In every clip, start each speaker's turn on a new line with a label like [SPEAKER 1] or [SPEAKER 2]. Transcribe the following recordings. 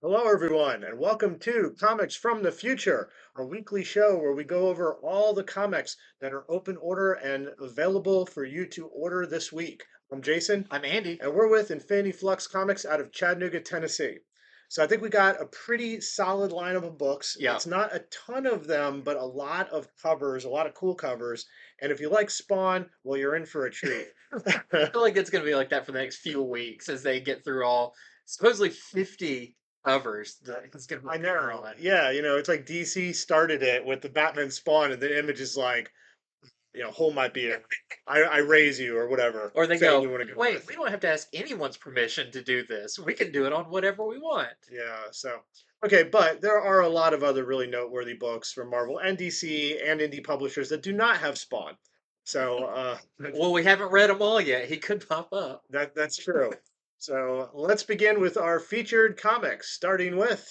[SPEAKER 1] Hello, everyone, and welcome to Comics from the Future, our weekly show where we go over all the comics that are open order and available for you to order this week. I'm Jason,
[SPEAKER 2] I'm Andy.
[SPEAKER 1] and we're with Infinity Flux Comics out of Chattanooga, Tennessee. So I think we got a pretty solid lineup of books.
[SPEAKER 2] Yeah.
[SPEAKER 1] It's not a ton of them, but a lot of covers, a lot of cool covers. And if you like Spawn, well, you're in for a treat.
[SPEAKER 2] I feel like it's going to be like that for the next few weeks as they get through all supposedly 50 covers that it's going to
[SPEAKER 1] I
[SPEAKER 2] be
[SPEAKER 1] know.
[SPEAKER 2] on.
[SPEAKER 1] Yeah, it's like DC started it with the Batman Spawn, and the image is like, hold my beer. I raise you or whatever
[SPEAKER 2] Or they
[SPEAKER 1] saying you
[SPEAKER 2] go,
[SPEAKER 1] want to go
[SPEAKER 2] wait,
[SPEAKER 1] with.
[SPEAKER 2] we don't have to ask anyone's permission to do this. We can do it on whatever we want.
[SPEAKER 1] Yeah, so okay, but there are a lot of other really noteworthy books from Marvel and DC and indie publishers that do not have Spawn. So
[SPEAKER 2] Well, we haven't read them all yet. He could pop up.
[SPEAKER 1] that's true. So let's begin with our featured comics, starting with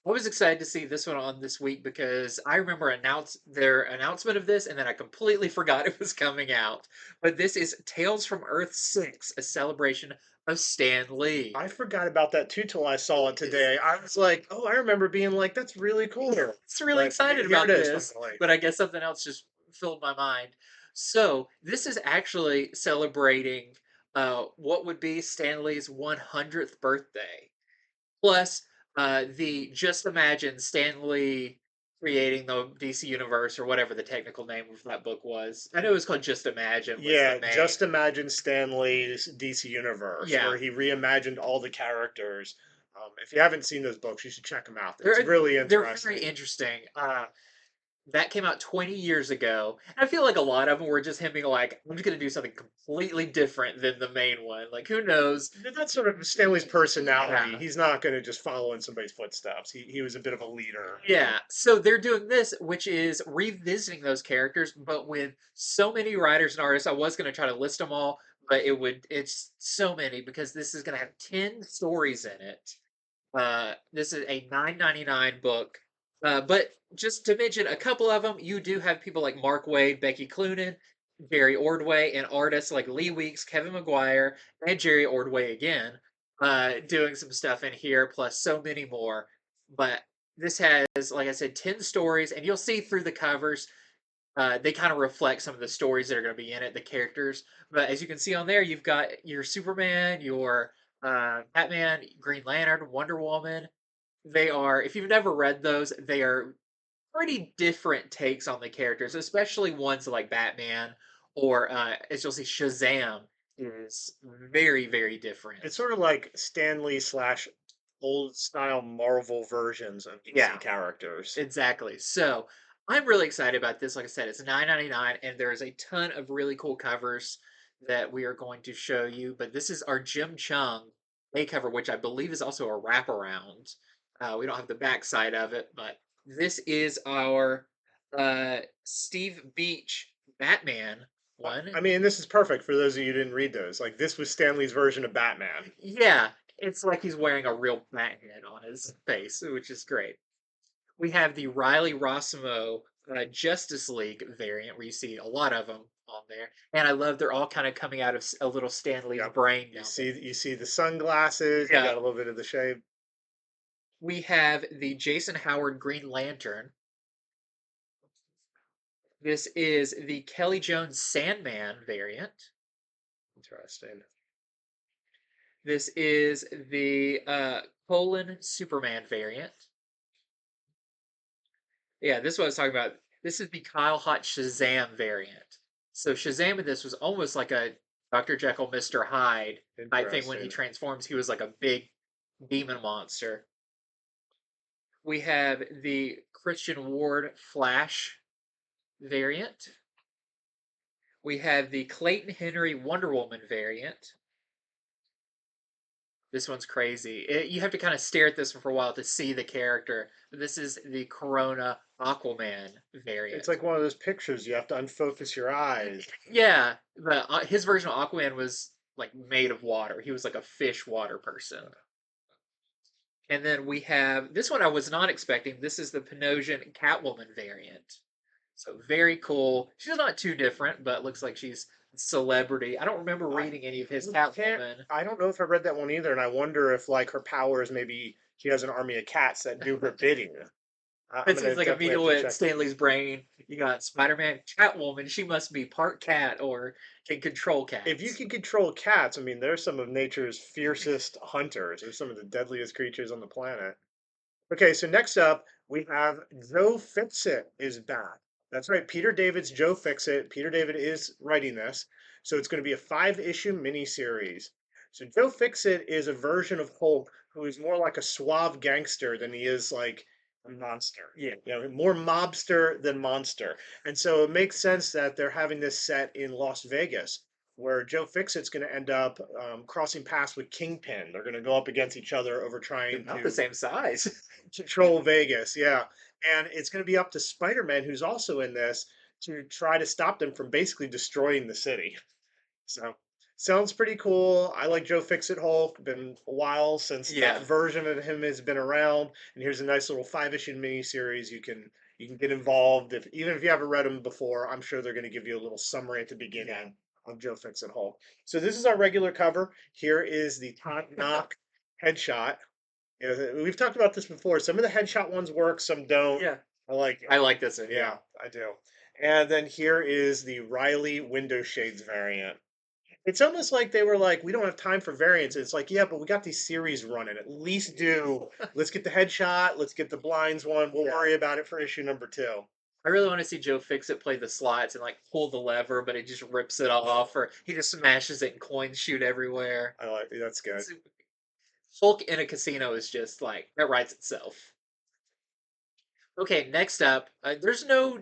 [SPEAKER 2] I was excited to see this one on this week because I remember their announcement of this and then I completely forgot it was coming out. But this is Tales from Earth 6, a celebration of Stan Lee.
[SPEAKER 1] I forgot about that too till I saw it today. I was like, oh, I remember being like, that's really cool.
[SPEAKER 2] It's really
[SPEAKER 1] But
[SPEAKER 2] excited
[SPEAKER 1] here it
[SPEAKER 2] about
[SPEAKER 1] is
[SPEAKER 2] this,
[SPEAKER 1] finally.
[SPEAKER 2] but I guess something else just filled my mind. So this is actually celebrating what would be Stanley's 100th birthday. Plus, the just imagine Stanley creating the DC universe or whatever the technical name of that book was. I know it was called Just Imagine was the
[SPEAKER 1] Yeah,
[SPEAKER 2] main.
[SPEAKER 1] just imagine Stan Lee's DC Universe,
[SPEAKER 2] Yeah,
[SPEAKER 1] where he reimagined all the characters. If you haven't seen those books, you should check them out. It's
[SPEAKER 2] they're
[SPEAKER 1] really
[SPEAKER 2] they're very
[SPEAKER 1] interesting.
[SPEAKER 2] interesting. That came out 20 years ago. And I feel like a lot of them were just him being like, I'm just going to do something completely different than the main one. Like, who knows?
[SPEAKER 1] That's sort of Stanley's personality.
[SPEAKER 2] Yeah.
[SPEAKER 1] He's not going to just follow in somebody's footsteps. He was a bit of a leader.
[SPEAKER 2] Yeah. So they're doing this, which is revisiting those characters, but with so many writers and artists. I was going to try to list them all, but it's so many because this is going to have 10 stories in it. This is a 9.99 book. But just to mention a couple of them, you do have people like Mark Waid, Becky Cloonan, Jerry Ordway, and artists like Lee Weeks, Kevin McGuire, and Jerry Ordway again, doing some stuff in here, plus so many more. But this has, like I said, 10 stories, and you'll see through the covers, they kind of reflect some of the stories that are going to be in it, the characters. But as you can see on there, you've got your Superman, your Batman, Green Lantern, Wonder Woman. They are, if you've never read those, they are pretty different takes on the characters, especially ones like Batman or, as you'll see, Shazam is very, very different.
[SPEAKER 1] It's sort of like Stanley slash old style Marvel versions of DC
[SPEAKER 2] Yeah,
[SPEAKER 1] characters.
[SPEAKER 2] exactly. So I'm really excited about this. Like I said, it's 9.99, and there's a ton of really cool covers that we are going to show you. But this is our Jim Chung A cover, which I believe is also a wraparound. We don't have the back side of it, but this is our Steve Beach Batman one.
[SPEAKER 1] I mean, this is perfect for those of you who didn't read those. Like, this was Stanley's version of Batman.
[SPEAKER 2] Yeah, it's like he's wearing a real bat head on his face, which is great. We have the Riley Rossmo Justice League variant, where you see a lot of them on there, and I love they're all kind of coming out of a little Stanley's
[SPEAKER 1] Yep.
[SPEAKER 2] brain
[SPEAKER 1] You
[SPEAKER 2] down
[SPEAKER 1] see,
[SPEAKER 2] there.
[SPEAKER 1] you see the sunglasses. You
[SPEAKER 2] Yeah,
[SPEAKER 1] got a little bit of the shade.
[SPEAKER 2] we have the Jason Howard Green Lantern. This is the Kelly Jones Sandman variant.
[SPEAKER 1] Interesting.
[SPEAKER 2] This is the Colin Superman variant. Yeah, this is what I was talking about. This is the Kyle Hot Shazam variant. So Shazam in this was almost like a Dr. Jekyll, Mr. Hyde type thing. When he
[SPEAKER 1] Interesting.
[SPEAKER 2] transforms, he was like a big demon monster. We have the Christian Ward Flash variant. We have the Clayton Henry Wonder Woman variant. This one's crazy. You have to kind of stare at this one for a while to see the character. This is the Corona Aquaman variant.
[SPEAKER 1] It's like one of those pictures you have to unfocus your eyes.
[SPEAKER 2] Yeah, but his version of Aquaman was like made of water. He was like a fish water person. And then we have this one I was not expecting. This is the Panosian Catwoman variant. So very cool. She's not too different, but looks like she's a celebrity. I don't remember
[SPEAKER 1] I
[SPEAKER 2] reading any of his
[SPEAKER 1] can't.
[SPEAKER 2] Catwoman.
[SPEAKER 1] I don't know if I read that one either, and I wonder if like her powers maybe she has an army of cats that do her bidding. I'm
[SPEAKER 2] It
[SPEAKER 1] gonna
[SPEAKER 2] seems like
[SPEAKER 1] definitely have to
[SPEAKER 2] immediately at
[SPEAKER 1] check.
[SPEAKER 2] Stanley's brain, you got Spider-Man, Catwoman. She must be part cat or can control
[SPEAKER 1] If you
[SPEAKER 2] cats.
[SPEAKER 1] can control cats, I mean, they're some of nature's fiercest hunters. They're some of the deadliest creatures on the planet. Okay, so next up, we have Joe Fixit is back. That's right, Peter David's Joe Fixit. Peter David is writing this. So it's going to be a 5-issue miniseries. So Joe Fixit is a version of Hulk who is more like a suave gangster than he is like a monster.
[SPEAKER 2] Yeah.
[SPEAKER 1] More mobster than monster. And so it makes sense that they're having this set in Las Vegas, where Joe Fixit's going to end up crossing paths with Kingpin. They're going to go up against each other over
[SPEAKER 2] They're
[SPEAKER 1] trying
[SPEAKER 2] not the
[SPEAKER 1] to
[SPEAKER 2] same size.
[SPEAKER 1] control Vegas. Yeah. And it's going to be up to Spider Man, who's also in this, to try to stop them from basically destroying the city. So, sounds pretty cool. I like Joe Fixit Hulk. Been a while since that
[SPEAKER 2] Yeah.
[SPEAKER 1] version of him has been around. And here's a nice little 5-issue miniseries. You can get involved if even if you haven't read them before. I'm sure they're going to give you a little summary at the beginning of Joe Fixit Hulk. So this is our regular cover. Here is the top knock headshot. We've talked about this before. Some of the headshot ones work, some don't.
[SPEAKER 2] Yeah.
[SPEAKER 1] I like it.
[SPEAKER 2] I like this one.
[SPEAKER 1] Yeah,
[SPEAKER 2] Yeah.
[SPEAKER 1] I do. And then here is the Riley window shades variant. It's almost like they were like, we don't have time for variants. It's like, yeah, but we got these series running. At least let's get the headshot, let's get the blinds one. We'll
[SPEAKER 2] Yeah.
[SPEAKER 1] worry about it for issue number 2.
[SPEAKER 2] I really want to see Joe Fixit play the slots and like pull the lever, but it just rips it off, or he just smashes it and coins shoot everywhere.
[SPEAKER 1] I like that's good.
[SPEAKER 2] Hulk in a casino is just like that writes itself. Okay, next up, there's no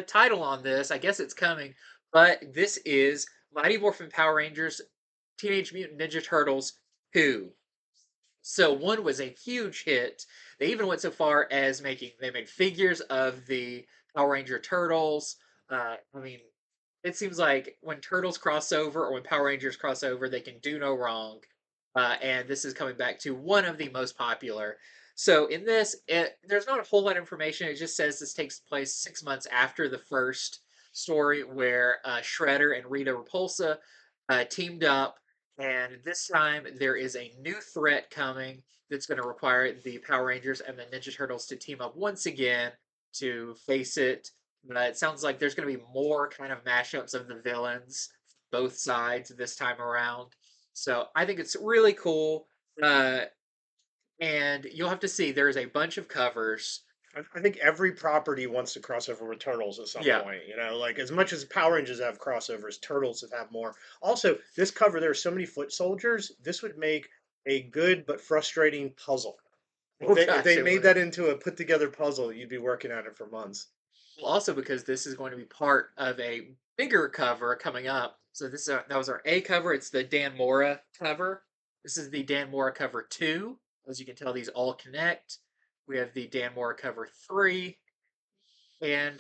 [SPEAKER 2] title on this. I guess it's coming, but this is Mighty Morphin Power Rangers Teenage Mutant Ninja Turtles 2. So one was a huge hit. They even went so far as they made figures of the Power Ranger turtles. I mean, it seems like when turtles cross over or when Power Rangers cross over, they can do no wrong. And this is coming back to one of the most popular. So in this, there's not a whole lot of information. It just says this takes place 6 months after the first story, where Shredder and Rita Repulsa teamed up, and this time there is a new threat coming that's going to require the Power Rangers and the Ninja Turtles to team up once again to face it. But it sounds like there's going to be more kind of mashups of the villains, both sides this time around. So I think it's really cool. Uh, and you'll have to see, there's a bunch of covers.
[SPEAKER 1] I think every property wants to cross over with Turtles at some
[SPEAKER 2] Yeah.
[SPEAKER 1] point. Like as much as Power Rangers have crossovers, Turtles have more. Also, this cover, there are so many foot soldiers. This would make a good but frustrating puzzle.
[SPEAKER 2] Oh
[SPEAKER 1] If
[SPEAKER 2] gosh,
[SPEAKER 1] they
[SPEAKER 2] it
[SPEAKER 1] made
[SPEAKER 2] would.
[SPEAKER 1] that into a put together puzzle, you'd be working at it for months.
[SPEAKER 2] Well, also because this is going to be part of a bigger cover coming up. So that was our A cover. It's the Dan Mora cover. This is the Dan Mora cover 2. As you can tell, these all connect. We have the Dan Mora cover 3 and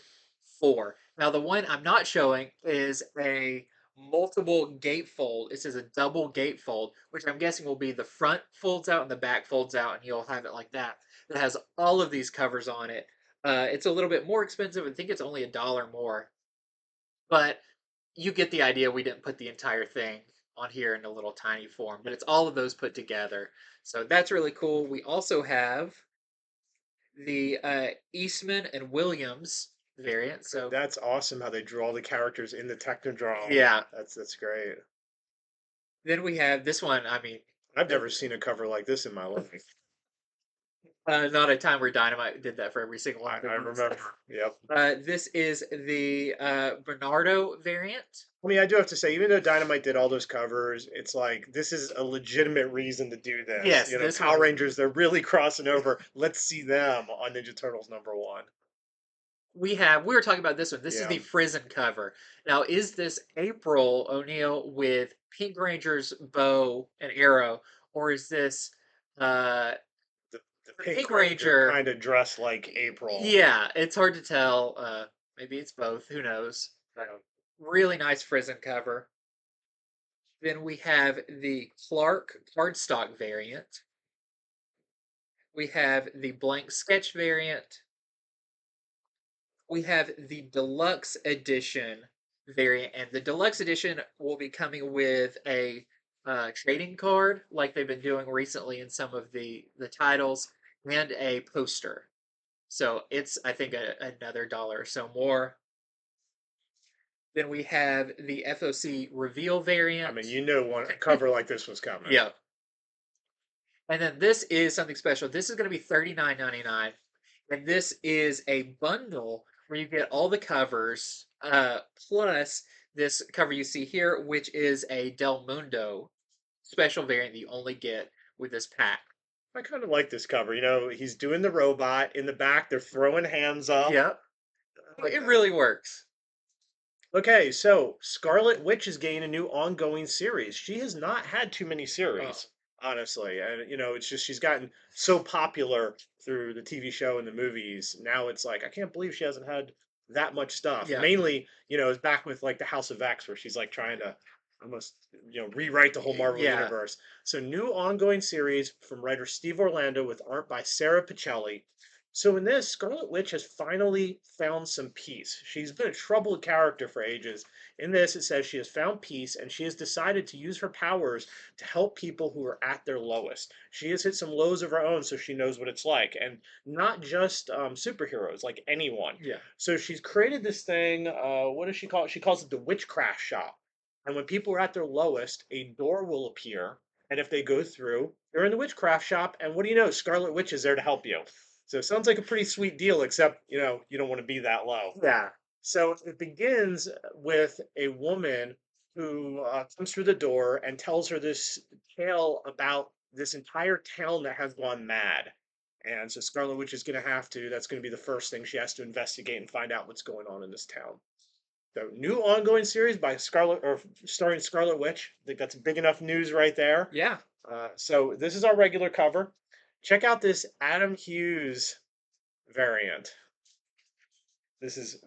[SPEAKER 2] 4. Now, the one I'm not showing is a multiple gatefold. It says a double gatefold, which I'm guessing will be the front folds out and the back folds out, and you'll have it like that. It has all of these covers on it. It's a little bit more expensive. I think it's only $1 more, but you get the idea. We didn't put the entire thing on here in a little tiny form, but it's all of those put together. So that's really cool. We also have the Eastman and Williams variant. So
[SPEAKER 1] That's awesome how they draw the characters in the Technodrome.
[SPEAKER 2] yeah.
[SPEAKER 1] That's great.
[SPEAKER 2] Then we have this one. I mean,
[SPEAKER 1] I've never seen a cover like this in my life.
[SPEAKER 2] not a time where Dynamite did that for every single one
[SPEAKER 1] I,
[SPEAKER 2] of their
[SPEAKER 1] I
[SPEAKER 2] movies.
[SPEAKER 1] remember. Yep.
[SPEAKER 2] This is the Bernardo variant.
[SPEAKER 1] I mean, I do have to say, even though Dynamite did all those covers, it's like this is a legitimate reason to do this.
[SPEAKER 2] Yes, this
[SPEAKER 1] Power
[SPEAKER 2] one.
[SPEAKER 1] Rangers, they're really crossing over. Let's see them on Ninja Turtles #1.
[SPEAKER 2] We were talking about this one. This is
[SPEAKER 1] Yeah.
[SPEAKER 2] the Frizzen cover. Now, is this April O'Neil with Pink Ranger's bow and arrow, or is this
[SPEAKER 1] The
[SPEAKER 2] the
[SPEAKER 1] Pink
[SPEAKER 2] Pink
[SPEAKER 1] Ranger
[SPEAKER 2] Ranger?
[SPEAKER 1] kind of dressed like April.
[SPEAKER 2] Yeah, it's hard to tell. Maybe it's both. Who knows? Really nice Frizzen cover. Then we have the Clark cardstock variant. We have the blank sketch variant. We have the deluxe edition variant, and the deluxe edition will be coming with a trading card, like they've been doing recently in some of the titles. and a poster. So it's, I think, another dollar or so more. Then we have the FOC reveal
[SPEAKER 1] I mean,
[SPEAKER 2] variant.
[SPEAKER 1] you know, one a cover like this was coming.
[SPEAKER 2] Yeah. And then this is something special. This is going to be $39.99. And this is a bundle where you get all the covers, plus this cover you see here, which is a Del Mundo special variant that you only get with this pack.
[SPEAKER 1] I kind of like this cover. You know, he's doing the robot in the back. They're throwing hands up.
[SPEAKER 2] Yep.
[SPEAKER 1] I like
[SPEAKER 2] It
[SPEAKER 1] that.
[SPEAKER 2] really works.
[SPEAKER 1] Okay, so Scarlet Witch is getting a new ongoing series. She has not had too many
[SPEAKER 2] Oh,
[SPEAKER 1] series, honestly. And you know, it's just she's gotten so popular through the TV show and the movies. Now it's like I can't believe she hasn't had that much stuff.
[SPEAKER 2] yeah.
[SPEAKER 1] Mainly, you know, it's back with like the House of X where she's like trying to almost, you know, rewrite the whole Marvel
[SPEAKER 2] Yeah.
[SPEAKER 1] universe. So new ongoing series from writer Steve Orlando with art by Sarah Pichelli. So in this, Scarlet Witch has finally found some peace. She's been a troubled character for ages. In this, it says she has found peace and she has decided to use her powers to help people who are at their lowest. She has hit some lows of her own, so she knows what it's like, and not just superheroes, like anyone.
[SPEAKER 2] Yeah.
[SPEAKER 1] So she's created this thing. What does she call it? She calls it the Witchcraft Shop. And when people are at their lowest, a door will appear, and if they go through, they're in the Witchcraft Shop. And what do you know? Scarlet Witch is there to help you. So it sounds like a pretty sweet deal, except, you know, you don't want to be that low.
[SPEAKER 2] Yeah.
[SPEAKER 1] So it begins with a woman who comes through the door and tells her this tale about this entire town that has gone mad. And so Scarlet Witch is going to have to, that's going to be the first thing she has to investigate and find out what's going on in this town. So new ongoing series by Scarlet, or starring Scarlet Witch. I think that's big enough news right there.
[SPEAKER 2] Yeah.
[SPEAKER 1] So this is our regular cover. Check out this Adam Hughes variant. This is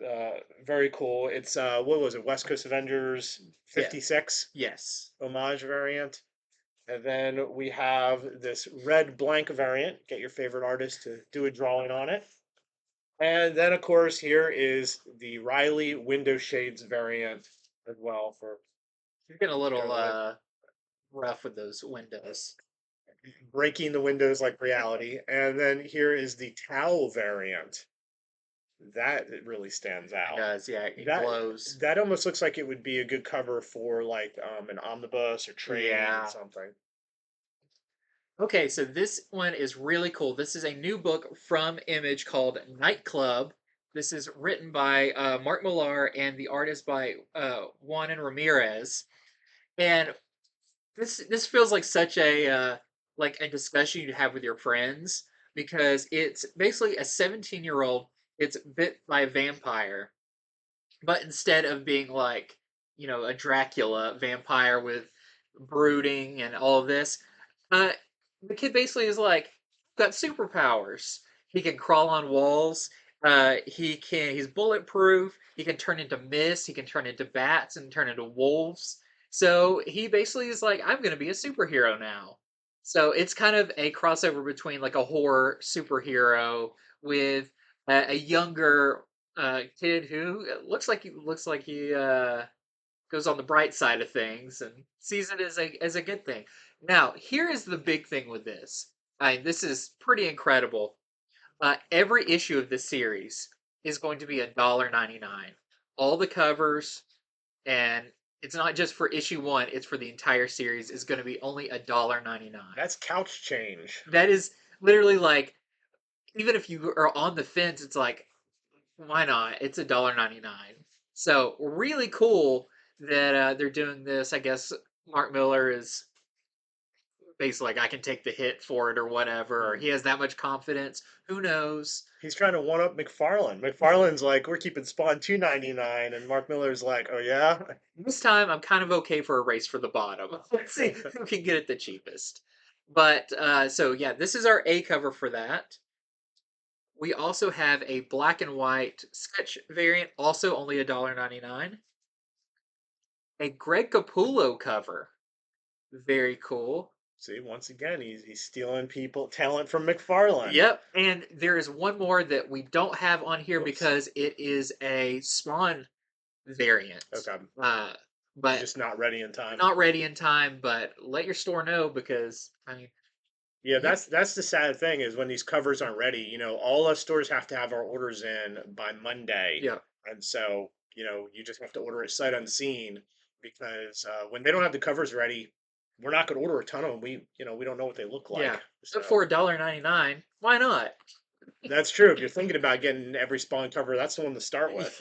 [SPEAKER 1] very cool. It's what was it? West Coast Avengers
[SPEAKER 2] Yeah.
[SPEAKER 1] 56
[SPEAKER 2] Yes.
[SPEAKER 1] homage variant. And then we have this red blank variant. Get your favorite artist to do a drawing on it. And then of course here is the Riley window shades variant as well for
[SPEAKER 2] You're getting a little
[SPEAKER 1] going with
[SPEAKER 2] rough with those windows.
[SPEAKER 1] breaking the windows like reality. And then here is the towel variant. That really stands
[SPEAKER 2] It
[SPEAKER 1] out.
[SPEAKER 2] does, yeah, it
[SPEAKER 1] That
[SPEAKER 2] glows.
[SPEAKER 1] that almost looks like it would be a good cover for like an omnibus or trade or
[SPEAKER 2] Yeah.
[SPEAKER 1] something.
[SPEAKER 2] Okay, so this one is really cool. This is a new book from Image called Nightclub. This is written by Mark Millar and the artist by Juan and Ramirez. And this feels like a discussion you'd have with your friends because it's basically a 17-year-old. It's bit by a vampire, but instead of being like, a Dracula vampire with brooding and all of this, uh, the kid basically is like got superpowers. He can crawl on walls. He's bulletproof. He can turn into mist. He can turn into bats and turn into wolves. So he basically is like, I'm gonna be a superhero now. So it's kind of a crossover between like a horror superhero with a younger kid who looks like he goes on the bright side of things and sees it as a good thing. Now, here is the big thing with this. This is pretty incredible. Every issue of this series is going to be $1.99. All the covers, and it's not just for issue one; it's for the entire series. Is going to be only $1.99.
[SPEAKER 1] That's couch change.
[SPEAKER 2] That is literally like, even if you are on the fence, it's like, why not? It's $1.99. So really cool that they're doing this. I guess Mark Miller is basically like, I can take the hit for it or whatever, or
[SPEAKER 1] Hmm.
[SPEAKER 2] he has that much confidence. Who knows?
[SPEAKER 1] He's trying to one up McFarlane. McFarlane's like, we're keeping Spawn 2.99, and Mark Miller's like, oh yeah.
[SPEAKER 2] This time I'm kind of okay for a race for the bottom. Let's see who can get it the cheapest. But so yeah, this is our A cover for that. We also have a black and white sketch variant, also only $1.99. A Greg Capullo cover. Very cool.
[SPEAKER 1] See, once again, he's stealing people talent from McFarlane.
[SPEAKER 2] Yep. And there is one more that we don't have on here
[SPEAKER 1] Whoops.
[SPEAKER 2] because it is a Spawn variant.
[SPEAKER 1] Okay.
[SPEAKER 2] But
[SPEAKER 1] Just not ready in time.
[SPEAKER 2] not ready in time, but let your store know because,
[SPEAKER 1] Yeah, that's the sad thing is when these covers aren't ready, all us stores have to have our orders in by Monday.
[SPEAKER 2] Yeah.
[SPEAKER 1] And so, you just have to order it sight unseen because when they don't have the covers ready, we're not going to order a ton of them. We don't know what they look
[SPEAKER 2] Yeah.
[SPEAKER 1] like.
[SPEAKER 2] So
[SPEAKER 1] So
[SPEAKER 2] for $1.99, why not?
[SPEAKER 1] that's true. If you're thinking about getting every Spawn cover, that's the one to start with.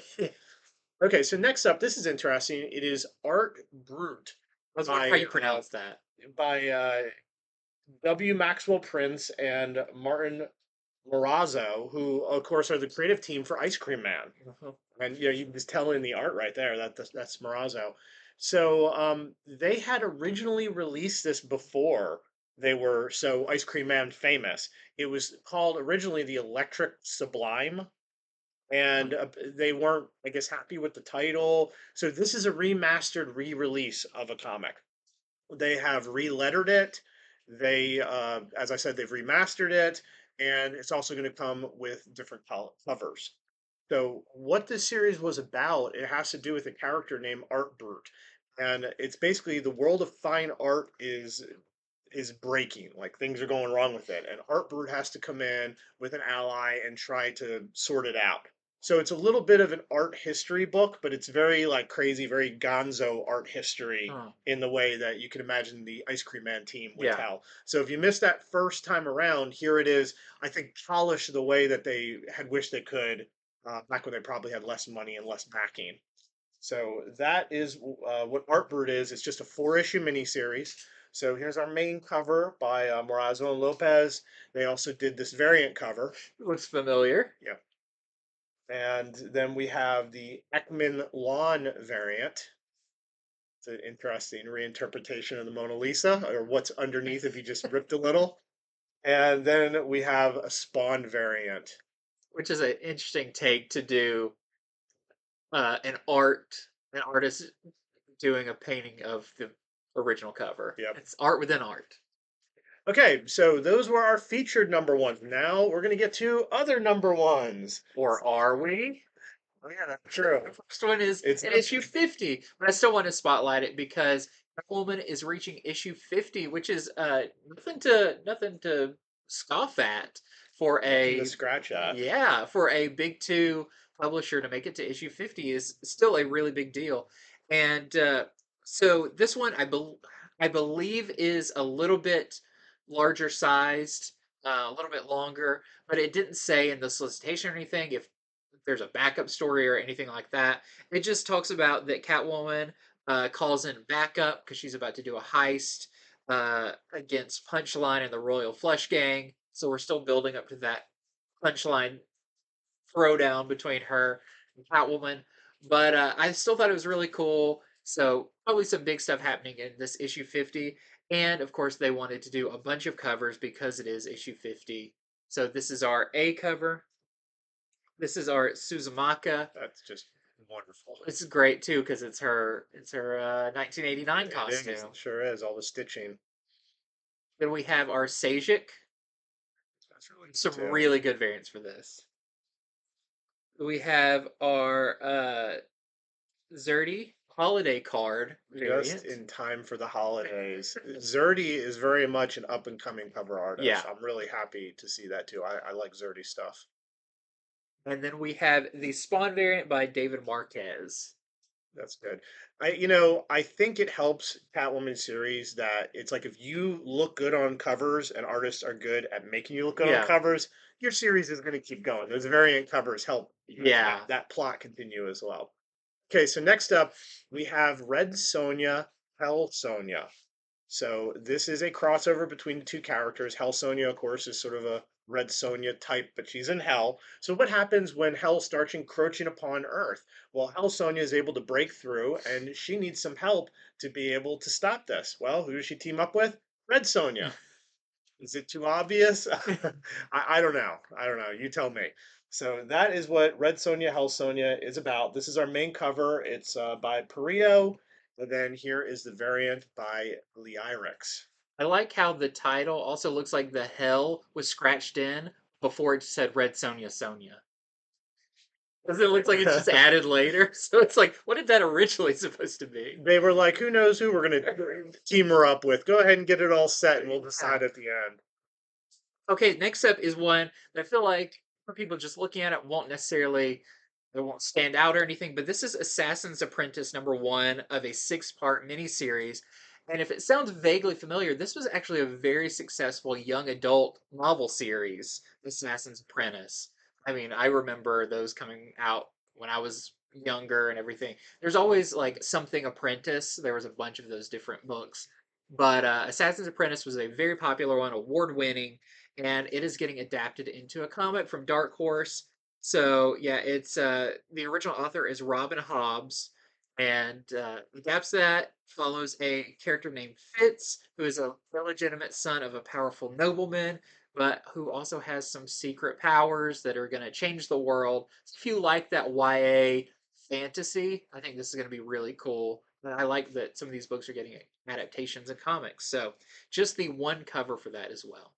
[SPEAKER 1] Okay, so next up, this is interesting. It is Art Brut
[SPEAKER 2] I was wondering how
[SPEAKER 1] by
[SPEAKER 2] you pronounce that.
[SPEAKER 1] by W. Maxwell Prince and Martin Morazzo, who of course are the creative team for Ice Cream Man.
[SPEAKER 2] Uh-huh.
[SPEAKER 1] And you can just tell in the art right there that that's Morazzo. So they had originally released this before they were so Ice Cream Man famous. It was called originally the Electric Sublime, and they weren't, I guess, happy with the title. So this is a remastered re-release of a comic. They have relettered it. They, as I said, they've remastered it, and it's also going to come with different covers. So, what this series was about, it has to do with a character named Art Brut, and it's basically the world of fine art is breaking, like things are going wrong with it, and Art Brut has to come in with an ally and try to sort it out. So it's a little bit of an art history book, but it's very like crazy, very gonzo art history
[SPEAKER 2] Oh,
[SPEAKER 1] in the way that you can imagine the Ice Cream Man team would
[SPEAKER 2] yeah.
[SPEAKER 1] tell. So if you missed that first time around, here it is. I think polished the way that they had wished they could back when they probably had less money and less backing. So that is what Artbird is. It's just a 4-issue miniseries. So here's our main cover by Morazzo and Lopez. They also did this variant cover.
[SPEAKER 2] Looks familiar.
[SPEAKER 1] Yeah. And then we have the Ekman Lawn variant. It's an interesting reinterpretation of the Mona Lisa, or what's underneath if you just ripped a little. And then we have a Spawn variant.
[SPEAKER 2] Which is an interesting take to do an artist doing a painting of the original cover.
[SPEAKER 1] Yep.
[SPEAKER 2] It's art within art.
[SPEAKER 1] Okay, so those were our featured number ones. Now we're going to get to other number ones.
[SPEAKER 2] Or are we?
[SPEAKER 1] Oh, yeah, that's true.
[SPEAKER 2] The first one is
[SPEAKER 1] It's
[SPEAKER 2] in issue 50, but I still want to spotlight it because Catwoman is reaching issue 50, which is nothing to scoff at for
[SPEAKER 1] nothing to
[SPEAKER 2] a
[SPEAKER 1] scratch at.
[SPEAKER 2] yeah, for a big two publisher to make it to issue 50 is still a really big deal. And so this one I believe is a little bit larger sized, a little bit longer, but it didn't say in the solicitation or anything if there's a backup story or anything like that. It just talks about that Catwoman calls in backup because she's about to do a heist against Punchline and the Royal Flush Gang. So we're still building up to that Punchline throwdown between her and Catwoman. But I still thought it was really cool. So probably some big stuff happening in this issue 50. And of course, they wanted to do a bunch of covers because it is issue 50. So this is our A cover. This is our Suzumaka.
[SPEAKER 1] That's just wonderful.
[SPEAKER 2] This is great too because it's her 1989
[SPEAKER 1] It is,
[SPEAKER 2] costume.
[SPEAKER 1] it sure is. All the stitching.
[SPEAKER 2] Then we have our Sejik.
[SPEAKER 1] That's really good
[SPEAKER 2] Some
[SPEAKER 1] too.
[SPEAKER 2] really good variants for this. We have our Zerdy holiday card
[SPEAKER 1] Just
[SPEAKER 2] variant.
[SPEAKER 1] in time for the holidays. Zerdy is very much an up and coming cover artist.
[SPEAKER 2] Yeah.
[SPEAKER 1] I'm really happy to see that too. I like Zerdy stuff.
[SPEAKER 2] And then we have the Spawn variant by David Marquez.
[SPEAKER 1] That's good. I think it helps Catwoman series that it's like if you look good on covers and artists are good at making you look good on
[SPEAKER 2] Yeah.
[SPEAKER 1] covers, your series is going to keep going. Those variant covers help
[SPEAKER 2] Yeah.
[SPEAKER 1] that plot continue as well. Okay, so next up we have Red Sonja, Hell Sonja. So this is a crossover between the two characters. Hell Sonja, of course, is sort of a Red Sonja type, but she's in Hell. So what happens when Hell starts encroaching upon Earth? Well, Hell Sonja is able to break through, and she needs some help to be able to stop this. Well, who does she team up with? Red Sonja. Is it too obvious? I don't know. I don't know. You tell me. So that is what Red Sonja, Hell Sonja is about. This is our main cover. It's by Perio. And then here is the variant by Lyrics.
[SPEAKER 2] I like how the title also looks like the hell was scratched in before it said Red Sonia Sonia. Because it looks like it's just added later. So it's like, what did that originally supposed to be?
[SPEAKER 1] They were like, who knows who we're going to team her up with? Go ahead and get it all set, and we'll decide at the end.
[SPEAKER 2] Okay, next up is one that I feel like for people just looking at it won't necessarily it won't stand out or anything, but this is Assassin's Apprentice number one of a six-part miniseries. And if it sounds vaguely familiar, this was actually a very successful young adult novel series, Assassin's Apprentice. I mean, I remember those coming out when I was younger and everything. There's always like something apprentice. There was a bunch of those different books. But Assassin's Apprentice was a very popular one, award winning, and it is getting adapted into a comic from Dark Horse. So yeah, it's the original author is Robin Hobbs, and adapts that follows a character named Fitz, who is a illegitimate son of a powerful nobleman, but who also has some secret powers that are going to change the world. So if you like that YA fantasy, I think this is going to be really cool. I like that some of these books are getting adaptations in comics. So just the one cover for that as well.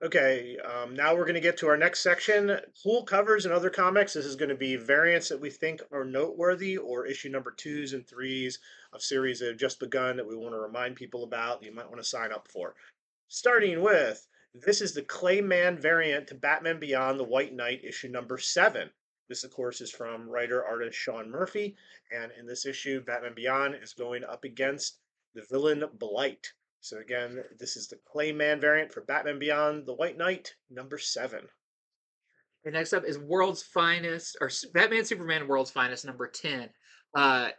[SPEAKER 1] Okay, now we're going to get to our next section, cool covers and other comics. This is going to be variants that we think are noteworthy or issue number twos and threes of series that have just begun that we want to remind people about that you might want to sign up for. Starting with, this is the Clayman variant to Batman Beyond the White Knight, issue number 7. This, of course, is from writer-artist Sean Murphy, and in this issue, Batman Beyond is going up against the villain Blight. So again, this is the Clayman variant for Batman Beyond the White Knight, number 7.
[SPEAKER 2] And next up is World's Finest, or Batman Superman World's Finest number 10. Uh,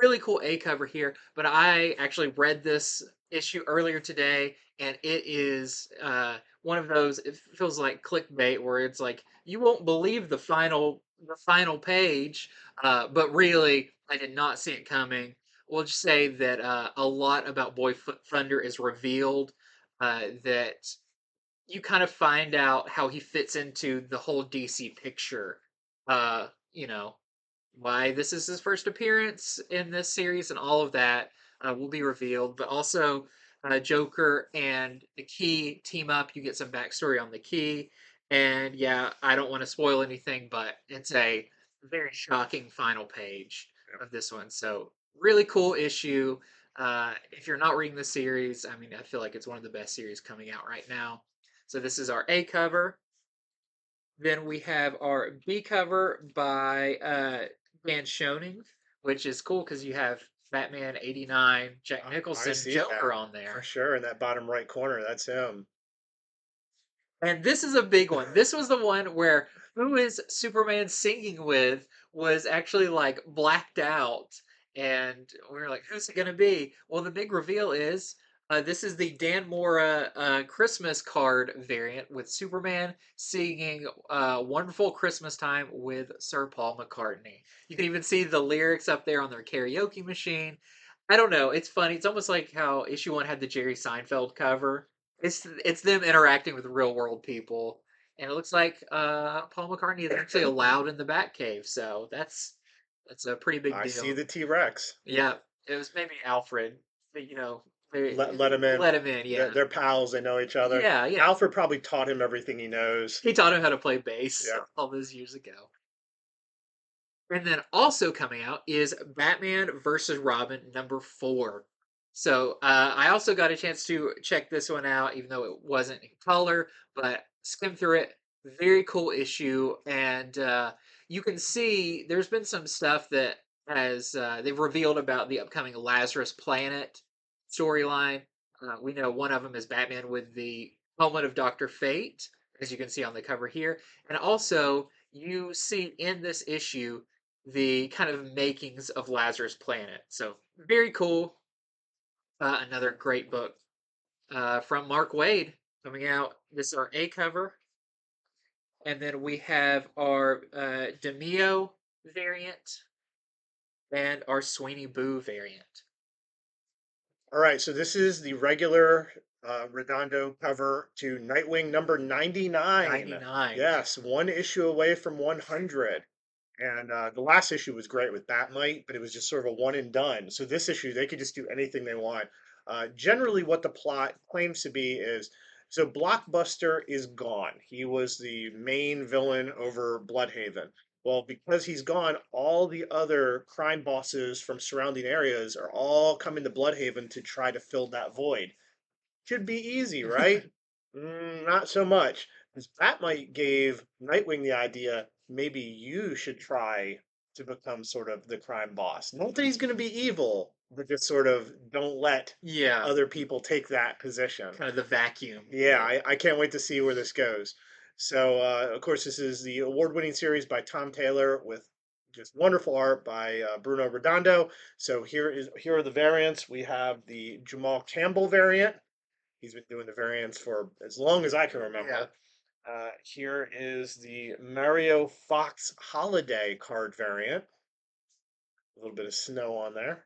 [SPEAKER 2] really cool A cover here, but I actually read this issue earlier today, and it is one of those, it feels like clickbait where it's like, you won't believe the final page, but really, I did not see it coming. We'll just say that a lot about Boy Thunder is revealed, that you kind of find out how he fits into the whole DC picture. Uh, you know, why this is his first appearance in this series and all of that will be revealed. But also, Joker and the Key team up. You get some backstory on the Key. And yeah, I don't want to spoil anything, but it's a very shocking final page of this one. So, really cool issue. If you're not reading the series, I mean, I feel like it's one of the best series coming out right now. So, this is our A cover. Then we have our B cover by Dan Schoening, which is cool because you have Batman 89, Jack
[SPEAKER 1] I
[SPEAKER 2] Nicholson,
[SPEAKER 1] see that
[SPEAKER 2] Joker on
[SPEAKER 1] for
[SPEAKER 2] there.
[SPEAKER 1] sure in that bottom right corner. That's him.
[SPEAKER 2] And this is a big one. This was the one where who is Superman singing with was actually like blacked out. And we were like, who's it going to be? Well, the big reveal is this is the Dan Mora Christmas card variant with Superman singing Wonderful Christmas Time with Sir Paul McCartney. You can even see the lyrics up there on their karaoke machine. I don't know. It's funny. It's almost like how issue one had the Jerry Seinfeld cover. It's them interacting with real world people, and it looks like Paul McCartney is actually allowed in the Batcave, so that's a pretty big
[SPEAKER 1] I see
[SPEAKER 2] deal.
[SPEAKER 1] the T Rex.
[SPEAKER 2] Yeah, it was maybe Alfred, but
[SPEAKER 1] Let him in.
[SPEAKER 2] let him in. Yeah,
[SPEAKER 1] They're pals. They know each other.
[SPEAKER 2] yeah, yeah.
[SPEAKER 1] Alfred probably taught him everything he knows.
[SPEAKER 2] He taught him how to play bass
[SPEAKER 1] Yeah.
[SPEAKER 2] all those years ago. And then also coming out is Batman versus Robin number 4. So I also got a chance to check this one out, even though it wasn't in color, but skim through it. Very cool issue, and you can see there's been some stuff that has they've revealed about the upcoming Lazarus Planet storyline. We know one of them is Batman with the helmet of Doctor Fate, as you can see on the cover here, and also you see in this issue the kind of makings of Lazarus Planet. So very cool. Another great book from Mark Wade coming out. This is our A cover, and then we have our Demio variant and our Sweeney Boo variant.
[SPEAKER 1] All right. So this is the regular Redondo cover to Nightwing number 99.
[SPEAKER 2] 99.
[SPEAKER 1] Yes, one issue away from 100. And the last issue was great with Batmite, but it was just sort of a one and done. So this issue, they could just do anything they want. Generally, what the plot claims to be is so Blockbuster is gone. He was the main villain over Bloodhaven. Well, because he's gone, all the other crime bosses from surrounding areas are all coming to Bloodhaven to try to fill that void. Should be easy, right? Not so much. 'Cause Batmite gave Nightwing the idea maybe you should try to become sort of the crime boss. Not that he's going to be evil, but just sort of don't let
[SPEAKER 2] Yeah,
[SPEAKER 1] other people take that position.
[SPEAKER 2] kind of the vacuum.
[SPEAKER 1] Yeah, I can't wait to see where this goes. So, of course, this is the award-winning series by Tom Taylor with just wonderful art by Bruno Redondo. So here are the variants. We have the Jamal Campbell variant. He's been doing the variants for as long as I can
[SPEAKER 2] Yeah.
[SPEAKER 1] remember. Here is the Mario Fox Holiday card variant. A little bit of snow on there.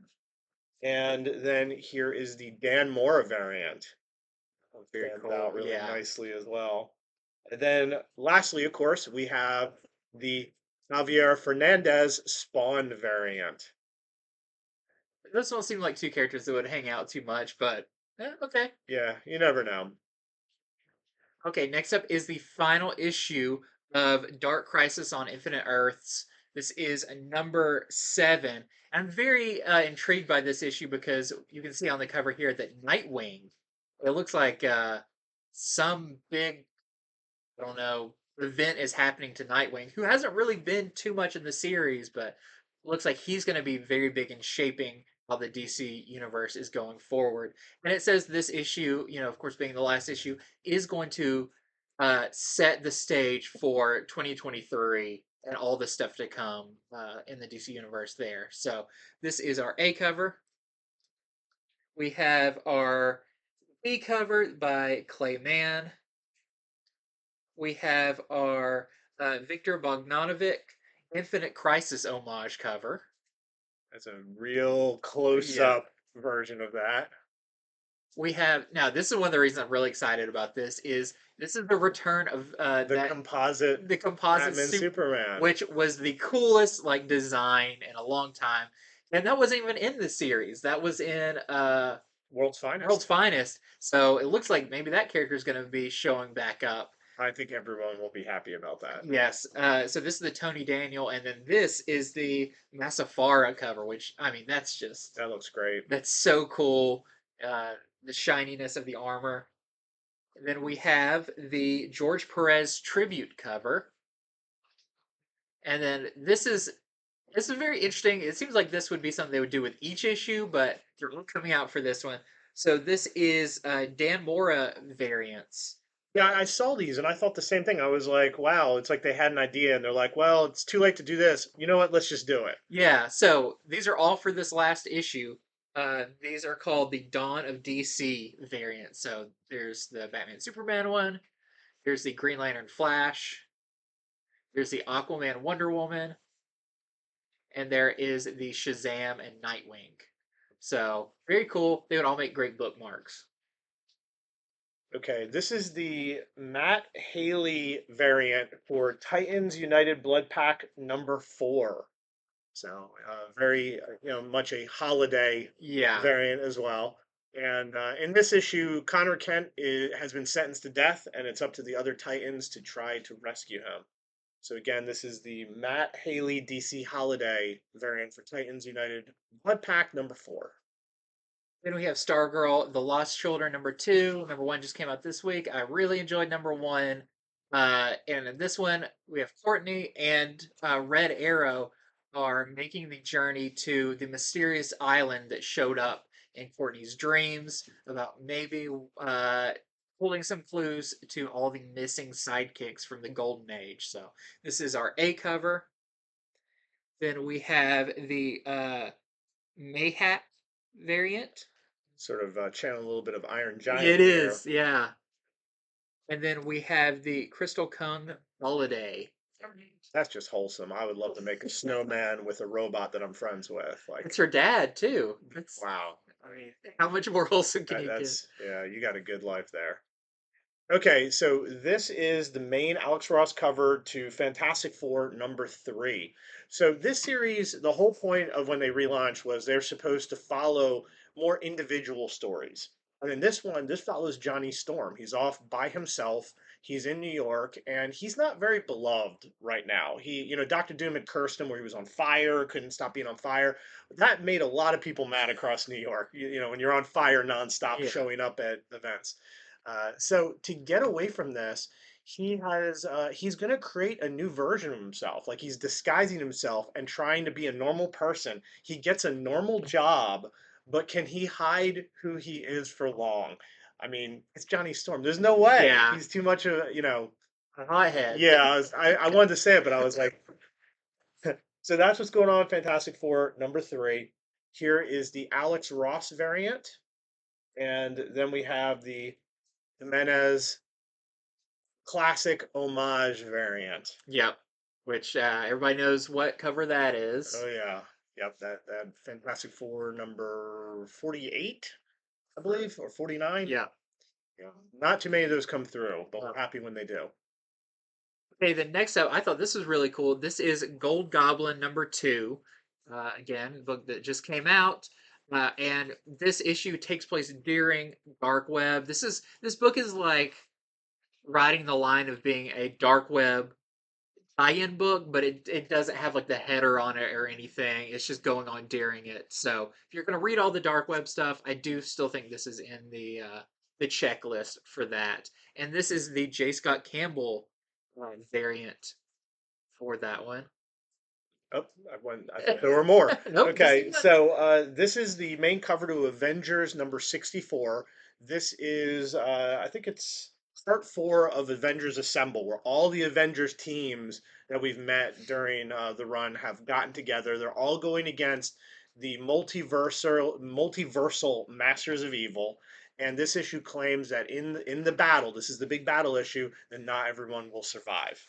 [SPEAKER 1] And then here is the Dan Mora variant. That
[SPEAKER 2] Very
[SPEAKER 1] stands out
[SPEAKER 2] cool.
[SPEAKER 1] really
[SPEAKER 2] Yeah.
[SPEAKER 1] nicely as well. And then lastly, of course, we have the Javier Fernandez Spawn variant.
[SPEAKER 2] Those don't seem like two characters that would hang out too much, but okay.
[SPEAKER 1] Yeah, you never know.
[SPEAKER 2] Okay, next up is the final issue of Dark Crisis on Infinite Earths. This is number 7. I'm very intrigued by this issue because you can see on the cover here that Nightwing, it looks like some big, I don't know, event is happening to Nightwing, who hasn't really been too much in the series, but looks like he's going to be very big in shaping how the DC universe is going forward. And it says this issue, of course, being the last issue, is going to set the stage for 2023 and all the stuff to come in the DC universe there. So this is our A cover. We have our B cover by Clayman. We have our Victor Bogdanovic Infinite Crisis homage cover.
[SPEAKER 1] That's a real
[SPEAKER 2] Yeah.
[SPEAKER 1] close-up version of that.
[SPEAKER 2] We have now. This is one of the reasons I'm really excited about this. Is this is the return of
[SPEAKER 1] The
[SPEAKER 2] that
[SPEAKER 1] composite
[SPEAKER 2] the composite
[SPEAKER 1] Batman
[SPEAKER 2] suit,
[SPEAKER 1] Superman.
[SPEAKER 2] which was the coolest like design in a long time, and that wasn't even in the series. That was in
[SPEAKER 1] World's
[SPEAKER 2] World's
[SPEAKER 1] Finest.
[SPEAKER 2] Finest. So it looks like maybe that character is going to be showing back up.
[SPEAKER 1] I think everyone will be happy about that.
[SPEAKER 2] Yes. So this is the Tony Daniel, and then this is the Massafara cover, which I mean,
[SPEAKER 1] That looks great.
[SPEAKER 2] that's so cool. The shininess of the armor. And then we have the George Perez tribute cover, and then this is very interesting. It seems like this would be something they would do with each issue, but they're all coming out for this one. So this is Dan Mora variants.
[SPEAKER 1] Yeah, I saw these and I thought the same thing. I was like, wow, it's like they had an idea and they're like, well, it's too late to do this. You know what? Let's just do it.
[SPEAKER 2] Yeah, so these are all for this last issue. These are called the Dawn of DC variants. So there's the Batman Superman one, there's the Green Lantern Flash, there's the Aquaman Wonder Woman, and there is the Shazam and Nightwing. So very cool. They would all make great bookmarks.
[SPEAKER 1] Okay, this is the Matt Haley variant for Titans United Blood Pack number 4. So very, much a holiday
[SPEAKER 2] Yeah.
[SPEAKER 1] variant as well. And in this issue, Connor Kent has been sentenced to death, and it's up to the other Titans to try to rescue him. So again, this is the Matt Haley DC Holiday variant for Titans United Blood Pack number 4.
[SPEAKER 2] Then we have Stargirl, The Lost Children number 2. Number 1 just came out this week. I really enjoyed number 1. And in this one, we have Courtney and Red Arrow are making the journey to the mysterious island that showed up in Courtney's dreams about maybe pulling some clues to all the missing sidekicks from the Golden Age. So this is our A cover. Then we have the Mayhap variant.
[SPEAKER 1] Sort of channel a little bit of Iron
[SPEAKER 2] It
[SPEAKER 1] Giant here.
[SPEAKER 2] is, yeah. And then we have the Crystal Cone Holiday.
[SPEAKER 1] That's just wholesome. I would love to make a snowman with a robot that I'm friends with.
[SPEAKER 2] It's
[SPEAKER 1] Like,
[SPEAKER 2] her dad too. That's,
[SPEAKER 1] wow.
[SPEAKER 2] I mean, how much more wholesome can you get?
[SPEAKER 1] That's yeah, you got a good life there. Okay, so this is the main Alex Ross cover to Fantastic Four number 3. So this series, the whole point of when they relaunched was they're supposed to follow more individual stories. And in this one, this follows Johnny Storm. He's off by himself. He's in New York, and he's not very beloved right now. Dr. Doom had cursed him where he was on fire, couldn't stop being on fire. That made a lot of people mad across New York. When you're on fire nonstop,
[SPEAKER 2] Yeah.
[SPEAKER 1] showing up at events. So to get away from this, he's going to create a new version of himself. Like he's disguising himself and trying to be a normal person. He gets a normal job, but can he hide who he is for long? I mean, it's Johnny Storm. There's no way.
[SPEAKER 2] Yeah,
[SPEAKER 1] He's too much of a,
[SPEAKER 2] a hothead.
[SPEAKER 1] yeah, I wanted to say it, but I was like, so that's what's going on in Fantastic Four number three. Here is the Alex Ross variant, and then we have the Jimenez classic homage variant.
[SPEAKER 2] Yep. Which everybody knows what cover that is.
[SPEAKER 1] Oh yeah, yep. That Fantastic Four number 48, I believe, or 49.
[SPEAKER 2] Yeah.
[SPEAKER 1] Yeah, not too many of those come through, but we're
[SPEAKER 2] No.
[SPEAKER 1] happy when they do.
[SPEAKER 2] Okay, the next up, I thought this was really cool. This is Gold Goblin number two. Again, book that just came out. And this issue takes place during Dark Web. This book is like riding the line of being a Dark Web tie-in book, but it doesn't have like the header on it or anything. It's just going on during it. So if you're gonna read all the Dark Web stuff, I do still think this is in the checklist for that. And this is the J. Scott Campbell variant for that one.
[SPEAKER 1] Oh, I thought there were more.
[SPEAKER 2] Nope, just the
[SPEAKER 1] Okay,
[SPEAKER 2] one.
[SPEAKER 1] so this is the main cover to Avengers number 64. This is, I think it's part four of Avengers Assemble, where all the Avengers teams that we've met during the run have gotten together. They're all going against the multiversal Masters of Evil. And this issue claims that in the battle, this is the big battle issue, that not everyone will survive.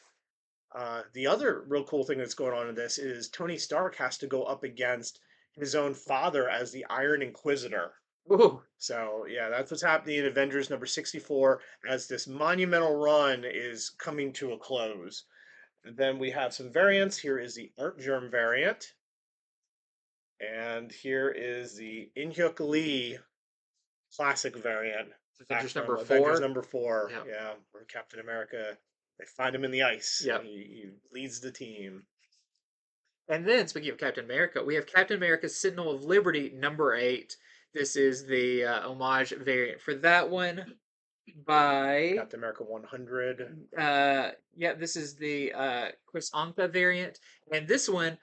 [SPEAKER 1] The other real cool thing that's going on in this is Tony Stark has to go up against his own father as the Iron Inquisitor.
[SPEAKER 2] Ooh.
[SPEAKER 1] So yeah, that's what's happening in Avengers number 64 as this monumental run is coming to a close. And then we have some variants. Here is the Art Germ variant. And here is the Inhyuk Lee classic variant. Back
[SPEAKER 2] Avengers
[SPEAKER 1] from
[SPEAKER 2] number
[SPEAKER 1] Avengers
[SPEAKER 2] four.
[SPEAKER 1] number 4.
[SPEAKER 2] Yep.
[SPEAKER 1] Yeah, where Captain America, they find him in the ice and
[SPEAKER 2] Yep.
[SPEAKER 1] he leads the team.
[SPEAKER 2] And then, speaking of Captain America, we have Captain America Sentinel of Liberty number 8. This is the homage variant for that one by
[SPEAKER 1] Captain America 100.
[SPEAKER 2] yeah, this is the Chris Anka variant, and this one,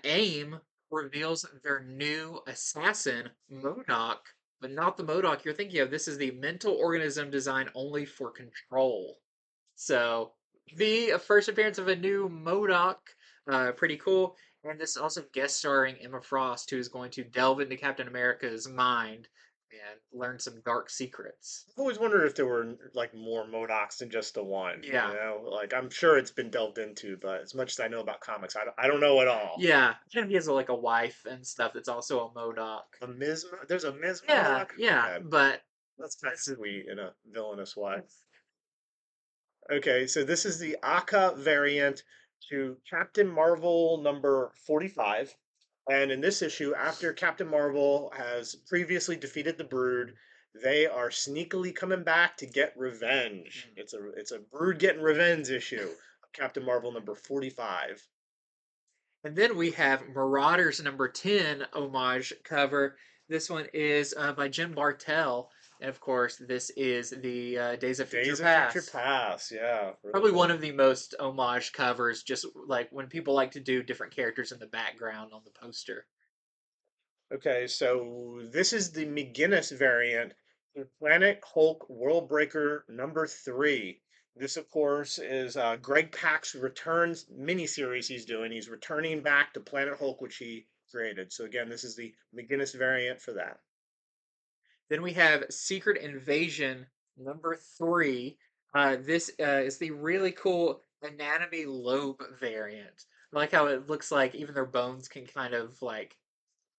[SPEAKER 2] AIM reveals their new assassin, Modoc, but not the Modoc you're thinking of. This is the mental organism designed only for control. So the first appearance of a new Modoc, pretty cool. And this is also guest starring Emma Frost, who is going to delve into Captain America's mind and learn some dark secrets.
[SPEAKER 1] I've always wondered if there were like more Modocs than just the one.
[SPEAKER 2] Yeah,
[SPEAKER 1] Like I'm sure it's been delved into, but as much as I know about comics, I don't know at all.
[SPEAKER 2] yeah. And he has like a wife and stuff that's also a Modoc.
[SPEAKER 1] There's a Ms.
[SPEAKER 2] Yeah,
[SPEAKER 1] Modoc.
[SPEAKER 2] yeah.
[SPEAKER 1] Okay,
[SPEAKER 2] But
[SPEAKER 1] that's kind of sweet in a villainous way. Okay, so this is the Aka variant to Captain Marvel number 45. And in this issue, after Captain Marvel has previously defeated the Brood, they are sneakily coming back to get revenge. It's a Brood getting revenge issue of Captain Marvel number 45.
[SPEAKER 2] and then we have Marauders number 10 homage cover. This one is by Jim Bartell. And of course, this is the Days of Future
[SPEAKER 1] Days of Future
[SPEAKER 2] Past.
[SPEAKER 1] Past, yeah, really
[SPEAKER 2] Probably one
[SPEAKER 1] cool.
[SPEAKER 2] of the most homage covers, just like when people like to do different characters in the background on the poster.
[SPEAKER 1] Okay, so this is the McGinnis variant for Planet Hulk World Breaker number 3. This, of course, is Greg Pak's returns miniseries he's doing. He's returning back to Planet Hulk, which he created. So again, this is the McGinnis variant for that.
[SPEAKER 2] Then we have Secret Invasion number 3. This is the really cool Anatomy Lobe variant. I like how it looks like even their bones can kind of like,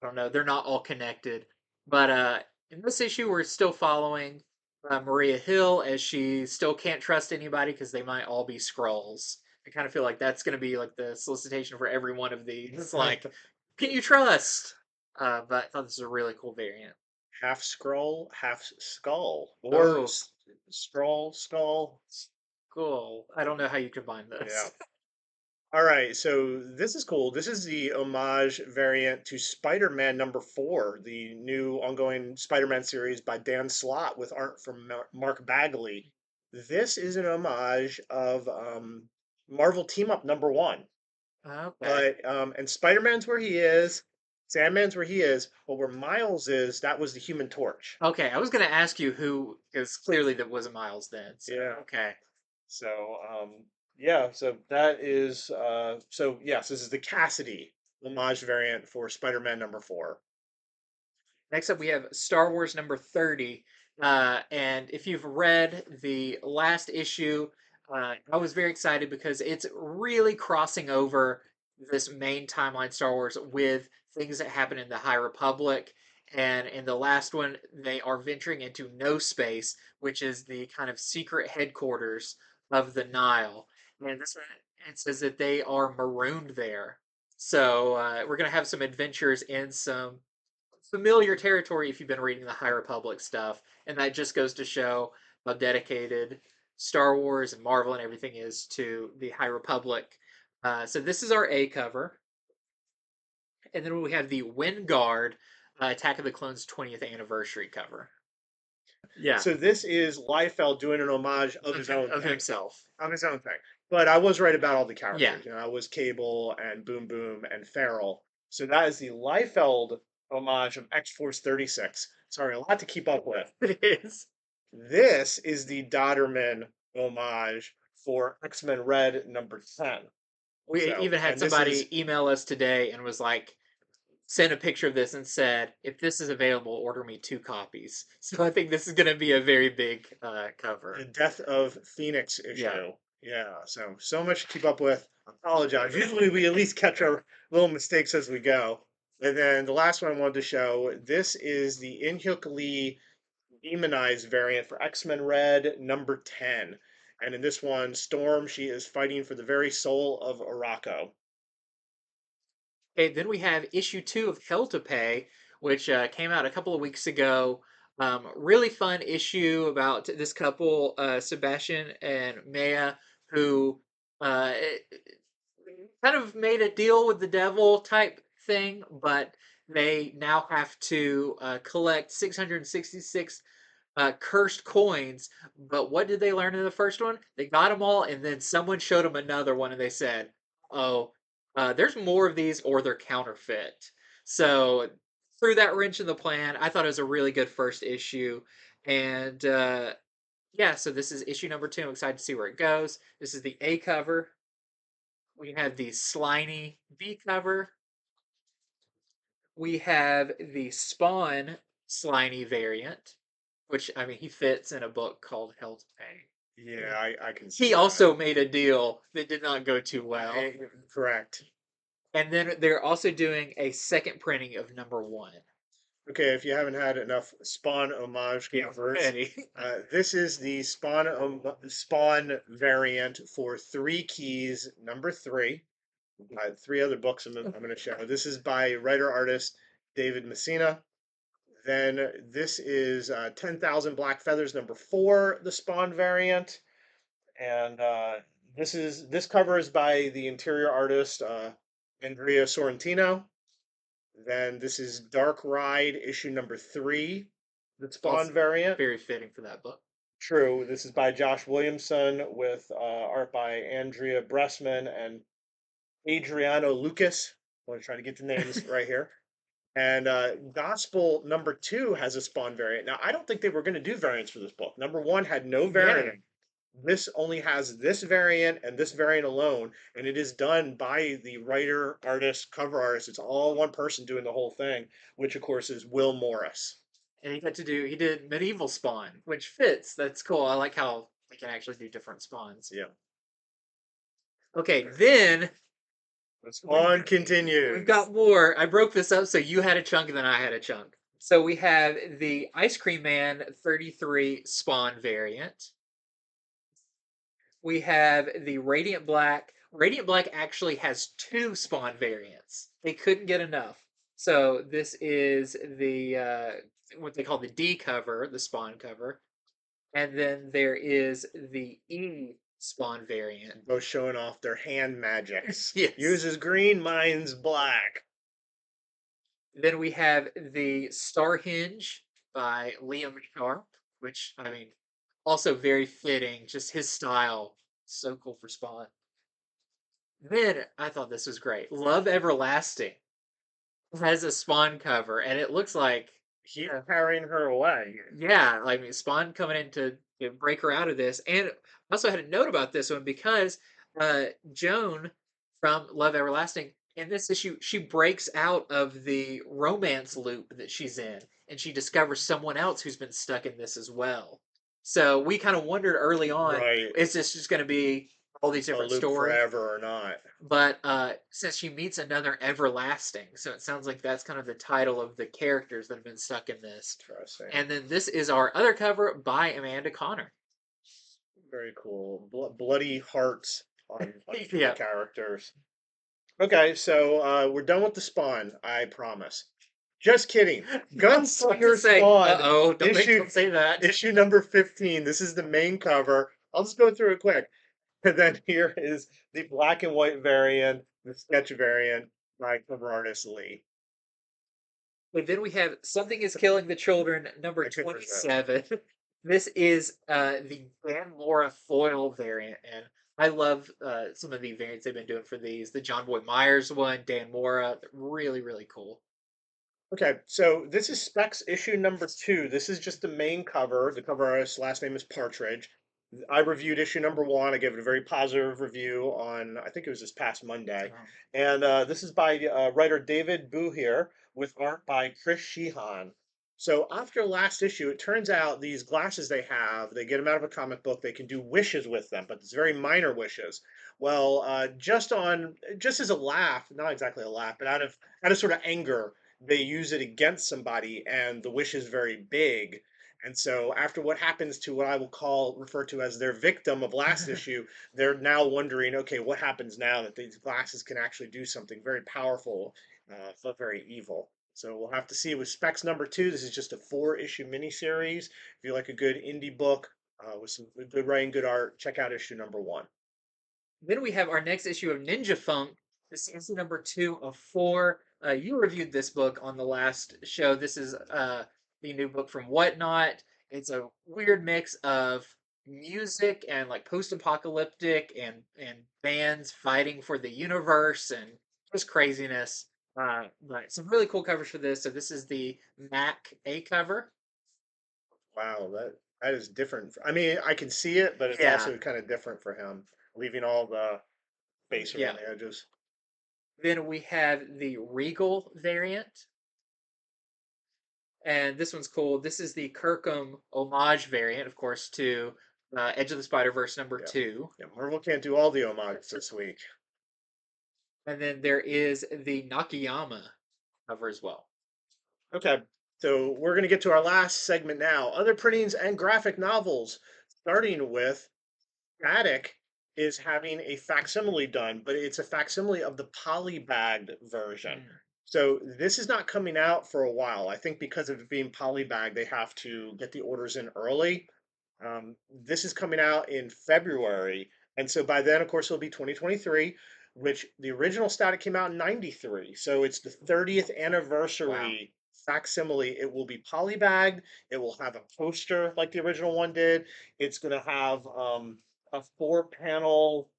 [SPEAKER 2] I don't know, they're not all connected. But in this issue, we're still following Maria Hill as she still can't trust anybody because they might all be scrolls. I kind of feel like that's going to be like the solicitation for every one of these. It's like, can you trust? But I thought this was a really cool variant.
[SPEAKER 1] Half scroll, half skull, or
[SPEAKER 2] Oh,
[SPEAKER 1] scroll, skull.
[SPEAKER 2] cool. I don't know how you combine
[SPEAKER 1] Yeah.
[SPEAKER 2] those.
[SPEAKER 1] All right, so this is cool. This is the homage variant to Spider-Man #4, the new ongoing Spider-Man series by Dan Slott with art from Mark Bagley. This is an homage of Marvel Team Up #1.
[SPEAKER 2] Okay.
[SPEAKER 1] But and Spider-Man's where he is, Sandman's where he is, but where Miles is, that was the Human Torch.
[SPEAKER 2] Okay, I was gonna ask you who, because clearly that wasn't Miles then. So
[SPEAKER 1] Yeah.
[SPEAKER 2] okay.
[SPEAKER 1] So yeah, so that is so yes, this is the Cassidy homage variant for Spider-Man #4.
[SPEAKER 2] Next up, we have Star Wars number 30. And if you've read the last issue, I was very excited because it's really crossing over this main timeline Star Wars with things that happen in the High Republic. And in the last one, they are venturing into No Space, which is the kind of secret headquarters of the Nile. And this one, it says that they are marooned there. So we're going to have some adventures in some familiar territory if you've been reading the High Republic stuff, and that just goes to show how dedicated Star Wars and Marvel and everything is to the High Republic. So this is our A cover, and then we have the Wingard Attack of the Clones 20th anniversary cover. Yeah,
[SPEAKER 1] So this is Liefeld doing an homage of his own
[SPEAKER 2] of
[SPEAKER 1] thing.
[SPEAKER 2] himself.
[SPEAKER 1] Of his own thing. But I was right about all the
[SPEAKER 2] Yeah,
[SPEAKER 1] characters. You know, I was Cable and Boom Boom and Farrell. So that is the Liefeld homage of X-Force 36. Sorry, a lot to keep up with.
[SPEAKER 2] it is.
[SPEAKER 1] This is the Dodderman homage for X-Men Red #10.
[SPEAKER 2] We
[SPEAKER 1] So,
[SPEAKER 2] even had
[SPEAKER 1] and this is
[SPEAKER 2] somebody email us today and was like, sent a picture of this and said, "If this is available, order me 2 copies." So I think this is going to be a very big
[SPEAKER 1] the
[SPEAKER 2] cover.
[SPEAKER 1] Death of Phoenix
[SPEAKER 2] Yeah.
[SPEAKER 1] issue. Yeah, so much to keep up with. I apologize. Usually we at least catch our little mistakes as we go. And then the last one I wanted to show, this is the Inhyuk Lee demonized variant for X-Men Red #10. And in this one, Storm, she is fighting for the very soul of Arakko.
[SPEAKER 2] Okay, then we have issue 2 of Hell to Pay, which came out a couple of weeks ago. Really fun issue about this couple, Sebastian and Maya, who uh, kind of made a deal with the devil type thing, but they now have to collect 666 cursed coins. But what did they learn in the first one? They got them all, and then someone showed them another one, and they said, "Oh, there's more of these, or they're counterfeit." So threw that wrench in the plan. I thought it was a really good first issue, and yeah. So this is issue number 2. I'm excited to see where it goes. This is the A cover. We have the Slimy B cover. We have the Spawn Slimy variant, which I mean he fits in a book called Hell to Pay.
[SPEAKER 1] Yeah, I can see
[SPEAKER 2] He
[SPEAKER 1] that.
[SPEAKER 2] also made a deal that did not go too well.
[SPEAKER 1] Correct.
[SPEAKER 2] And then they're also doing a second printing of #1.
[SPEAKER 1] Okay, if you haven't had enough Spawn homage
[SPEAKER 2] Yeah,
[SPEAKER 1] covers,
[SPEAKER 2] ready.
[SPEAKER 1] this is the Spawn variant for Three Keys #3. 3 other books I'm going to show. This is by writer artist David Messina. Then this is 10,000 Black Feathers #4, the Spawn variant, and this cover is by the interior artist Andrea Sorrentino. Then this is Dark Ride issue #3, the Spawn
[SPEAKER 2] Also
[SPEAKER 1] variant.
[SPEAKER 2] very fitting for that book.
[SPEAKER 1] True. This is by Josh Williamson with art by Andrea Bressman and Adriano Lucas. I want to try to get the names right here. And Gospel #2 has a Spawn variant. Now, I don't think they were going to do variants for this book. #1 had no
[SPEAKER 2] Yeah.
[SPEAKER 1] variant. This only has this variant and this variant alone, and it is done by the writer, artist, cover artist. It's all one person doing the whole thing, which of course is Will Morris.
[SPEAKER 2] And he did medieval Spawn, which fits. That's cool. I like how they can actually do different spawns.
[SPEAKER 1] Yeah.
[SPEAKER 2] Okay, then
[SPEAKER 1] The Spawn
[SPEAKER 2] we've
[SPEAKER 1] continues.
[SPEAKER 2] got more. I broke this up so you had a chunk and then I had a chunk. So we have the Ice Cream Man 33 Spawn variant. We have the Radiant Black. Radiant Black actually has 2 Spawn variants. They couldn't get enough. So this is the what they call the D cover, the Spawn cover. And then there is the E Spawn variant.
[SPEAKER 1] Both showing off their hand magics.
[SPEAKER 2] Yes.
[SPEAKER 1] Uses green, mine's black.
[SPEAKER 2] Then we have the Star Hinge by Liam Sharp, which I mean, also very fitting. Just his style, so cool for Spawn. Then I thought this was great. Love Everlasting has a Spawn cover, and it looks like
[SPEAKER 1] He's carrying her away.
[SPEAKER 2] yeah, like I mean, Spawn coming in to break her out of this. And I also had a note about this one because Joan from Love Everlasting in this issue, she breaks out of the romance loop that she's in, and she discovers someone else who's been stuck in this as well. So we kind of wondered early on,
[SPEAKER 1] Right.
[SPEAKER 2] is this just going to be all these
[SPEAKER 1] A
[SPEAKER 2] different
[SPEAKER 1] loop
[SPEAKER 2] stories?
[SPEAKER 1] forever or not.
[SPEAKER 2] But since she meets another everlasting, so it sounds like that's kind of the title of the characters that have been stuck in this.
[SPEAKER 1] Interesting.
[SPEAKER 2] And then this is our other cover by Amanda Connor.
[SPEAKER 1] Very cool. Bloody hearts on a few
[SPEAKER 2] Yeah.
[SPEAKER 1] characters. Okay, so we're done with the Spawn, I promise. Just kidding. Gunslinger Spawn,
[SPEAKER 2] Uh-oh,
[SPEAKER 1] issue
[SPEAKER 2] don't say that.
[SPEAKER 1] issue number 15. This is the main cover. I'll just go through it quick. And then here is the black and white variant, the sketch variant by cover artist Lee.
[SPEAKER 2] But then we have Something is Killing the Children, number
[SPEAKER 1] I couldn't resist.
[SPEAKER 2] 27. This is the Dan Mora foil variant, and I love some of the variants they've been doing for these. The John Boy Myers one, Dan Mora, really, really cool.
[SPEAKER 1] Okay, so this is Specs issue number 2. This is just the main cover. The cover artist's last name is Partridge. I reviewed issue number 1. I gave it a very positive review on, I think it was this past Monday.
[SPEAKER 2] Oh.
[SPEAKER 1] And this is by writer David Booher with art by Chris Sheehan. So after last issue, it turns out these glasses they have, they get them out of a comic book, they can do wishes with them, but it's very minor wishes. Well, just as a laugh, not exactly a laugh, but out of sort of anger, they use it against somebody and the wish is very big. And so after what happens to what I will refer to as their victim of last issue, they're now wondering, okay, what happens now that these glasses can actually do something very powerful, but very evil. So we'll have to see with Specs number 2. This is just a 4-issue miniseries. If you like a good indie book with some good writing, good art, check out issue number 1.
[SPEAKER 2] Then we have our next issue of Ninja Funk. This is issue number 2 of 4. You reviewed this book on the last show. This is the new book from Whatnot. It's a weird mix of music and like post-apocalyptic and bands fighting for the universe and just craziness. But some really cool covers for this. So this is the Mac A cover.
[SPEAKER 1] Wow, that is different. I mean, I can see it, but it's
[SPEAKER 2] Yeah,
[SPEAKER 1] also kind of different for him, leaving all the space
[SPEAKER 2] yeah.
[SPEAKER 1] around the edges.
[SPEAKER 2] Then we have the Regal variant. And this one's cool. This is the Kirkham homage variant, of course, to Edge of the Spider-Verse number
[SPEAKER 1] Yeah.
[SPEAKER 2] 2.
[SPEAKER 1] Yeah, Marvel can't do all the homages this week.
[SPEAKER 2] And then there is the Nakayama cover as well.
[SPEAKER 1] Okay, so we're going to get to our last segment now. Other printings and graphic novels, starting with Static is having a facsimile done, but it's a facsimile of the polybagged version.
[SPEAKER 2] Mm.
[SPEAKER 1] So this is not coming out for a while. I think because of it being polybagged, they have to get the orders in early. This is coming out in February, and so by then, of course, it'll be 2023, which the original Static came out in '93. So it's the 30th
[SPEAKER 2] Wow.
[SPEAKER 1] anniversary facsimile. It will be polybagged. It will have a poster like the original one did. It's going to have a 4-panel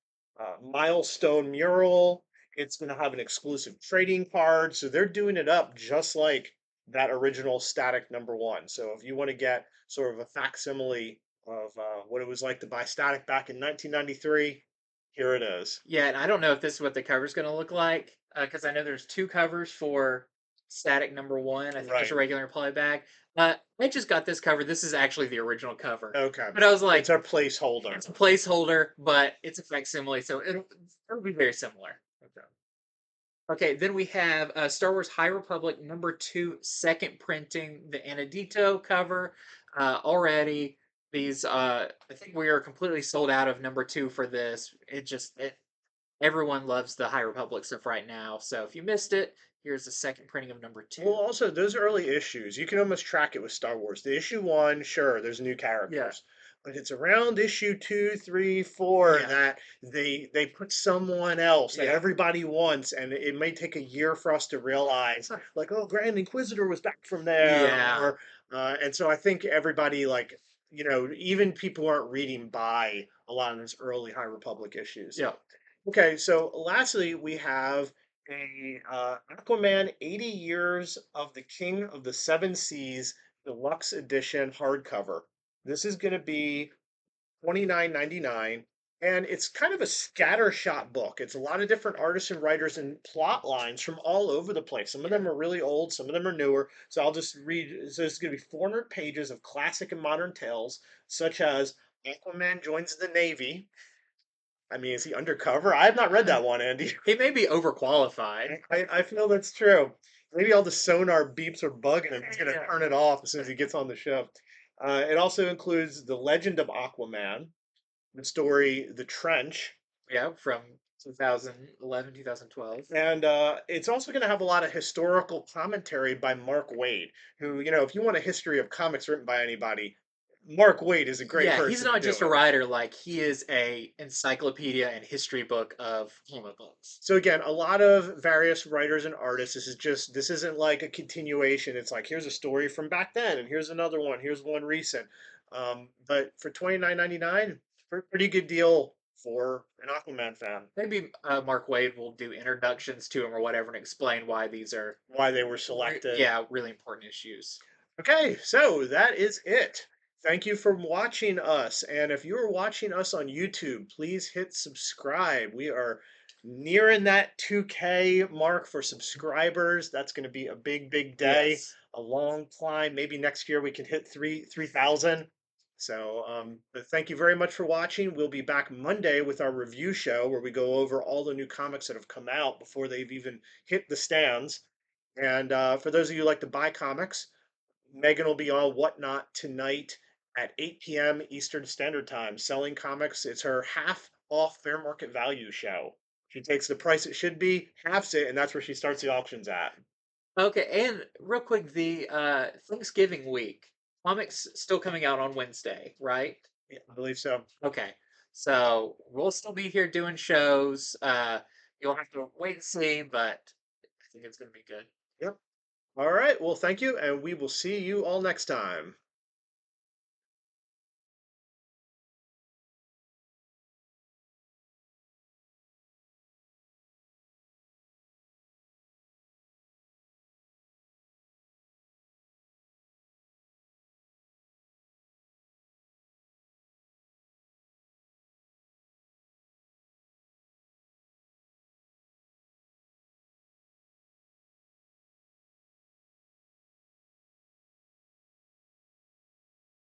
[SPEAKER 1] milestone mural. It's going to have an exclusive trading card. So they're doing it up just like that original Static number 1. So if you want to get sort of a facsimile of what it was like to buy Static back in 1993, here it is.
[SPEAKER 2] Yeah, and I don't know if this is what the cover's going to look like because I know there's 2 covers for Static number 1. I think there's a
[SPEAKER 1] Right.
[SPEAKER 2] regular polyback. I just got this cover. This is actually the original cover.
[SPEAKER 1] Okay.
[SPEAKER 2] But I was like,
[SPEAKER 1] It's our placeholder.
[SPEAKER 2] it's a placeholder, but it's a facsimile, so it'll be very similar.
[SPEAKER 1] Okay.
[SPEAKER 2] Okay, then we have Star Wars High Republic number 2, second printing, the Anadito cover. Already, these I think we are completely sold out of number 2 for this. Everyone loves the High Republic stuff right now. So if you missed it, here's the second printing of number 2.
[SPEAKER 1] Well, also those early issues, you can almost track it with Star Wars. The issue 1, sure, there's new
[SPEAKER 2] Yeah.
[SPEAKER 1] characters. but it's around issue 2, 3, 4
[SPEAKER 2] Yeah.
[SPEAKER 1] that they put someone else that
[SPEAKER 2] Yeah.
[SPEAKER 1] everybody wants, and it may take a year for us to realize, like, oh, Grand Inquisitor was back from there,
[SPEAKER 2] Yeah.
[SPEAKER 1] or and so I think everybody, like, even people who aren't reading buy a lot of those early High Republic issues.
[SPEAKER 2] Yeah.
[SPEAKER 1] Okay, so lastly, we have a Aquaman 80 Years of the King of the Seven Seas Deluxe Edition hardcover. This is going to be 29.99, and it's kind of a scattershot book. It's a lot of different artists and writers and plot lines from all over the place. Some of them are really old, some of them are newer. So I'll just read. So it's going to be 400 pages of classic and modern tales, such as Aquaman joins the Navy. I mean, is he undercover? I have not read that one, Andy.
[SPEAKER 2] He may be overqualified.
[SPEAKER 1] I feel that's true. Maybe all the sonar beeps are bugging him. He's going to
[SPEAKER 2] Yeah.
[SPEAKER 1] turn it off as soon as he gets on the ship. It also includes The Legend of Aquaman, the story The Trench,
[SPEAKER 2] Yeah, from 2011, 2012.
[SPEAKER 1] and it's also going to have a lot of historical commentary by Mark Waid, who, if you want a history of comics written by anybody, Mark Waid is a great
[SPEAKER 2] Yeah, he's
[SPEAKER 1] person to
[SPEAKER 2] not
[SPEAKER 1] do
[SPEAKER 2] just a
[SPEAKER 1] it.
[SPEAKER 2] writer, like he is a encyclopedia and history book of comic books.
[SPEAKER 1] So again, a lot of various writers and artists. This isn't like a continuation. It's like, here's a story from back then, and here's another one. Here's one recent. But for 29.99, pretty good deal for an Aquaman fan.
[SPEAKER 2] Maybe Mark Wade will do introductions to him or whatever and explain why these are,
[SPEAKER 1] Why they were selected.
[SPEAKER 2] yeah, really important issues.
[SPEAKER 1] Okay, so that is it. Thank you for watching us. And if you are watching us on YouTube, please hit subscribe. We are nearing that 2K mark for subscribers. That's going to be a big, big day,
[SPEAKER 2] Yes.
[SPEAKER 1] a long climb. Maybe next year we can hit 3,000. So, but thank you very much for watching. We'll be back Monday with our review show where we go over all the new comics that have come out before they've even hit the stands. And for those of you who like to buy comics, Megan will be on Whatnot tonight at 8 p.m. Eastern Standard Time selling comics. It's her half off fair market value show. She takes the price it should be, halves it, and that's where she starts the auctions at.
[SPEAKER 2] Okay, and real quick, the Thanksgiving week comics still coming out on Wednesday, right?
[SPEAKER 1] Yeah, I believe so.
[SPEAKER 2] Okay, so we'll still be here doing shows. You'll have to wait and see, but I think it's gonna be good.
[SPEAKER 1] Yep. All right. Well, thank you, and we will see you all next time.